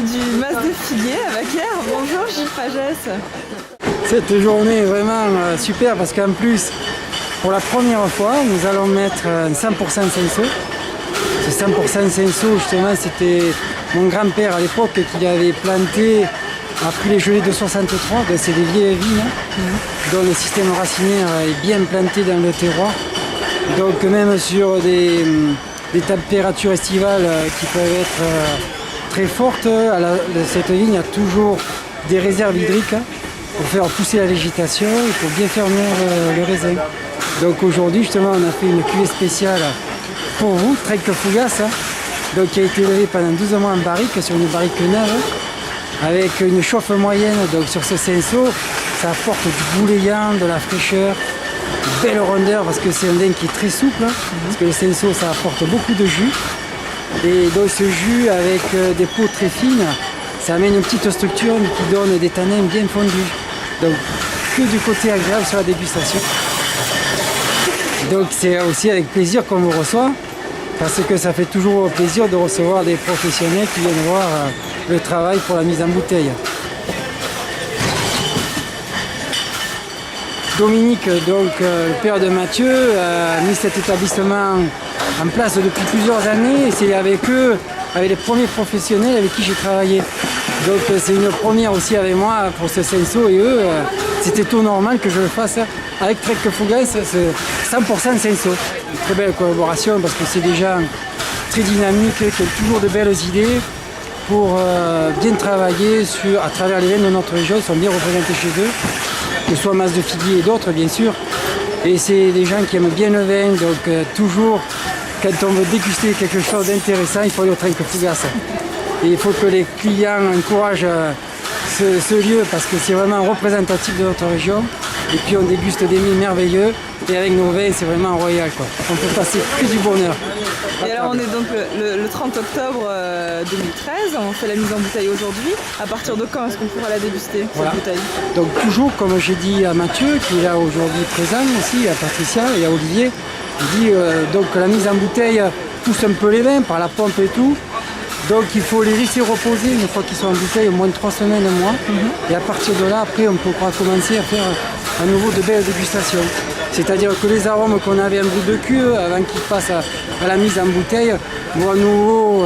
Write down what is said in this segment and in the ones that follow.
du Mas de Figuier à Vaquière. Bonjour Gilles Pagès. Cette journée est vraiment super parce qu'en plus, pour la première fois, nous allons mettre 100% Cinsault. Ce 100% Cinsault, justement, c'était mon grand-père à l'époque qui avait planté après les gelées de 63, donc c'est des vieilles vignes dont le système racinaire est bien planté dans le terroir. Donc même sur des températures estivales qui peuvent être très fortes, cette vigne a toujours des réserves hydriques pour faire pousser la végétation et pour bien faire venir le raisin. Donc aujourd'hui justement on a fait une cuvée spéciale pour vous, Trenc Fougas, donc qui a été élevée pendant 12 mois en barrique, sur une barrique neuve, avec une chauffe moyenne. Donc sur ce Cinsault, ça apporte du gouléant, de la fraîcheur, une belle rondeur parce que c'est un vin qui est très souple, parce que le Cinsault ça apporte beaucoup de jus. Et donc ce jus avec des peaux très fines, ça amène une petite structure qui donne des tanins bien fondus. Donc que du côté agréable sur la dégustation. Donc c'est aussi avec plaisir qu'on vous reçoit, parce que ça fait toujours plaisir de recevoir des professionnels qui viennent voir le travail pour la mise en bouteille. Dominique, donc le père de Mathieu, a mis cet établissement en place depuis plusieurs années et c'est avec eux, avec les premiers professionnels avec qui j'ai travaillé. Donc c'est une première aussi avec moi pour ce Cinsault et eux, c'était tout normal que je le fasse avec Trenc Fougas, c'est 100% Cinsault. Une très belle collaboration parce que c'est des gens très dynamiques, qui ont toujours de belles idées pour bien travailler à travers les vins de notre région, ils sont bien représentés chez eux, que ce soit Mas de Figuier et d'autres bien sûr. Et c'est des gens qui aiment bien le vin, donc toujours quand on veut déguster quelque chose d'intéressant, il faut aller au Trenc Fougas. Et il faut que les clients encouragent ce lieu parce que c'est vraiment représentatif de notre région. Et puis on déguste des vins merveilleux et avec nos vins c'est vraiment royal, quoi. On peut passer que du bonheur. Et alors on est donc le 30 octobre 2013, on fait la mise en bouteille aujourd'hui. À partir de quand est-ce qu'on pourra la déguster, cette bouteille? Donc toujours comme j'ai dit à Mathieu, qui est là aujourd'hui présent aussi, à Patricia et à Olivier, je dis donc la mise en bouteille pousse un peu les vins par la pompe et tout. Donc il faut les laisser reposer une fois qu'ils sont en bouteille, au moins de 3 semaines, un mois. Et à partir de là, après, on pourra commencer à faire à nouveau de belles dégustations. C'est-à-dire que les arômes qu'on avait en bout de queue avant qu'ils passent à la mise en bouteille vont à nouveau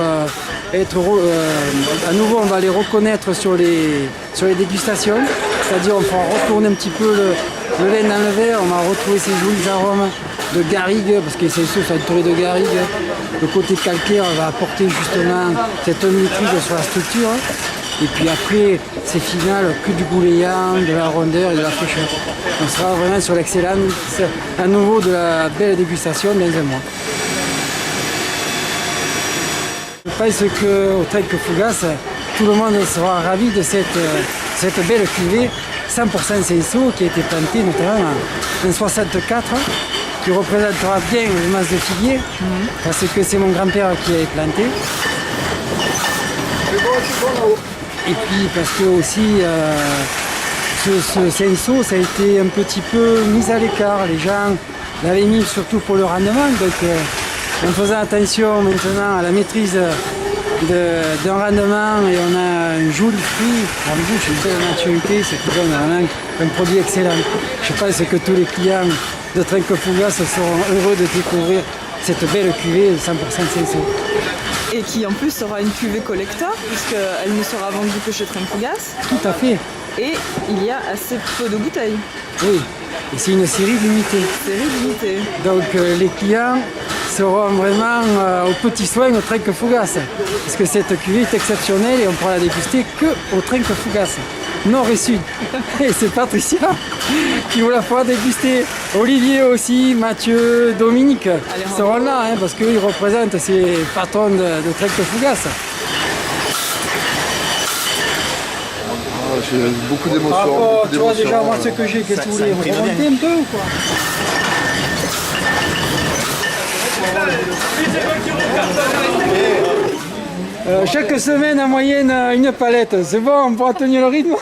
on va les reconnaître sur les dégustations. C'est-à-dire on fera retourner un petit peu le vin dans le verre, on va retrouver ces jolis arômes de garrigue, parce que c'est ça entouré de garrigue. Le côté calcaire va apporter justement cette maîtrise sur la structure. Et puis après, c'est final, que du gouléant, de la rondeur et de la fraîcheur. On sera vraiment sur l'excellence à nouveau de la belle dégustation dans un mois. Je pense qu'au Trenc Fougas, tout le monde sera ravi de cette belle cuvée 100% Cinsault qui a été plantée notamment en 64, qui représentera bien le Mas de Figuier, parce que c'est mon grand-père qui avait planté. Et puis parce que aussi ce Cinsault, ça a été un petit peu mis à l'écart. Les gens l'avaient mis surtout pour le rendement, donc en faisant attention maintenant à la maîtrise d'un rendement, et on a un joli fruit en bouche, une belle maturité, c'est qui donne vraiment un produit excellent. Je pense que tous les clients de Trenc Fougas seront heureux de découvrir cette belle cuvée 100% Cinsault. Et qui en plus sera une cuvée collector, puisqu'elle ne sera vendue que chez Trenc Fougas. Tout à fait. Et il y a assez peu de bouteilles. Oui, et c'est une série limitée. Série limitée. Donc les clients seront vraiment aux petits soins au Trenc Fougas. Parce que cette cuvée est exceptionnelle et on pourra la déguster que au Trenc Fougas. Nord et sud. Et c'est Patricia qui vous la fera déguster. Olivier aussi, Mathieu, Dominique seront là, hein, parce qu'ils représentent ces patrons de Trenc Fougas. J'ai beaucoup d'émotions. Tu vois déjà moi ce que j'ai, qu'est-ce que vous voulez remonter un peu ou quoi? Chaque semaine en moyenne une palette, c'est bon, on pourra tenir le rythme.